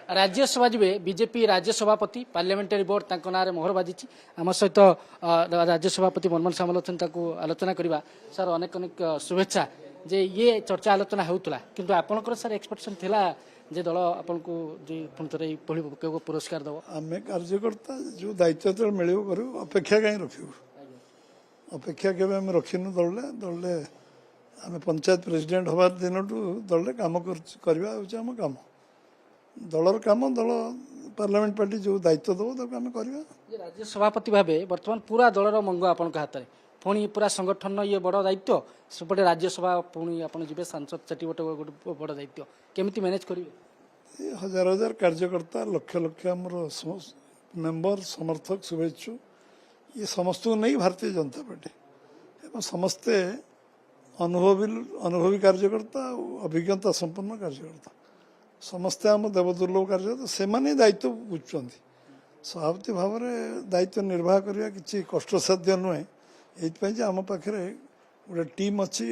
राज्यसभा जी BJP राज्य सभापति पार्लियामेंटारी board ना मोहर बाजी आम सहित राज्य सभापति मनमोहन सामल अच्छा आलोचना करवा सर अनेक अनेक शुभेच्छा जे ये चर्चा आलोचना होता किंतु आपंकर सर एक्सपेक्टेशन थिला जे दल आपन को जे पुनः को पुरस्कार दब आम कार्यकर्ता जो दायित्व जो मिल करूँ अपेक्षा कहीं रखू अपेक्षा के रखिनु दल दल आम पंचायत प्रेसिडेंट हबार दिन दल कम करवा आम कम दलर कम दल पार्लियामेंट पार्टी जो दायित्व दब ताको आम करवा राज्य सभापति भाव बर्तमान पूरा दलर मंग आपण हाथ में पुणी पूरा संगठन ये बड़ दायित्व सेपटे राज्यसभा पुणी आप जी सांसद से गोटे बड़ दायित्व केमी मैनेज करेंगे हजार हजार कार्यकर्ता लक्ष लक्ष आमर मेंबर समर्थक शुभेच्छु ये समस्त को नहीं भारतीय जनता पार्टी एवं समस्ते अनुभवी कार्यकर्ता अभिज्ञता संपन्न कार्यकर्ता समस्ते आम देवदुर्लभ कार्यकर्ता से दायित्व बुझुंट सभापति भाव में दायित्व निर्वाह करने किसी कष्टसाध्य नुहे ये आम पाखे गोटे टीम अच्छी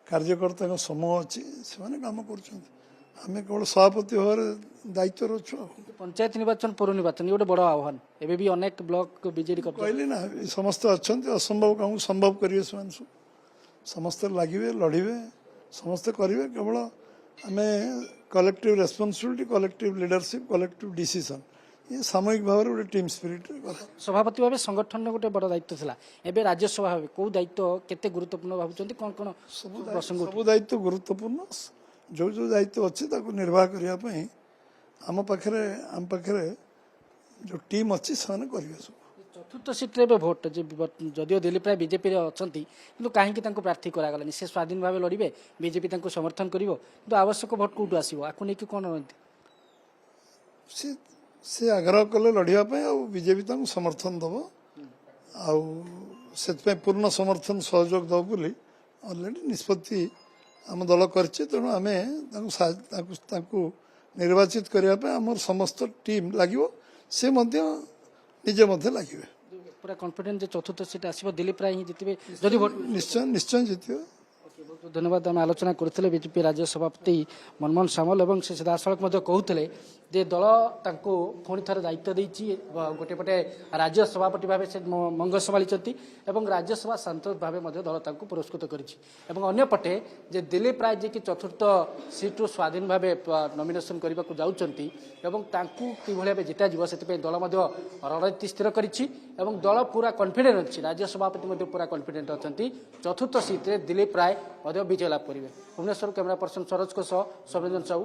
कार्यकर्ता समूह अच्छी से कम कर केवल सभापति भाव दायित्व अच्छु पंचायत निर्वाचन पौर निर्वाचन ये गोटे बड़ आह्वान एवं भी अनेक ब्लॉक बीजेडी कहली ना समस्त अच्छा असंभव काम संभव करेंगे से समस्ते लगे लड़े समस्ते करेंगे केवल आम collective responsibility collective leadership collective decision ये सामूहिक भाव में टीम स्पिरिट सभापति भाव संगठन गोटे बड़ दायित्व था एवं राज्यसभा भाव कौ दायित्व केते गुरुत्वपूर्ण भावुं कौन कौन सब दायित्व गुरुत्वपूर्ण जो जो दायित्व अच्छी निर्वाह करने आम पाखे जो टीम अच्छी से करेंगे सब चतुर्थ सीट्रे भोट जदिव दिलीप राय बीजेपी अच्छा कि कहीं प्रार्थी करागलानी से स्वाधीन भाव लड़े बीजेपी समर्थन कर आवश्यक भोट कौटू आसो आपको नहीं कौन रणनीति से आग्रह कले लड़ाई बीजेपी समर्थन दब से पूर्ण समर्थन सहयोग दब बोली अलरेडी निष्पत्ति आम दल कर तेणु आम निर्वाचित करने आम समस्त टीम लगे से निजे लगे पूरा कॉन्फिडेंस चतुर्थ सीट आसो दिलीप राय जितबे निश्चय निश्चय जितबे बहुत धन्यवाद आम आलोचना करते बीजेपी राज्य सभापति मनमोहन सामल और से सीधासख कहते जे दल पुणी थे दायित्व देती गोटे पटे राज्य सभापति भाव से मंग संभाली और राज्यसभा सांसद भाव दल पुरस्कृत करपटे जे दिलीप राय जी की चतुर्थ सीट्रु स्वाधीन भाव नॉमिनेशन करने को जाऊँगी भाव जिता से दल रणनीति स्थिर कर दल पूरा कॉन्फिडेंट अच्छी राज्य सभापति पूरा कॉन्फिडेंट अच्छा चतुर्थ सीट्रे दिलीप राय विजय लाभ करेंगे भुवनेश्वर कैमरा पर्सन सरोज सौम्यरंजन साहू।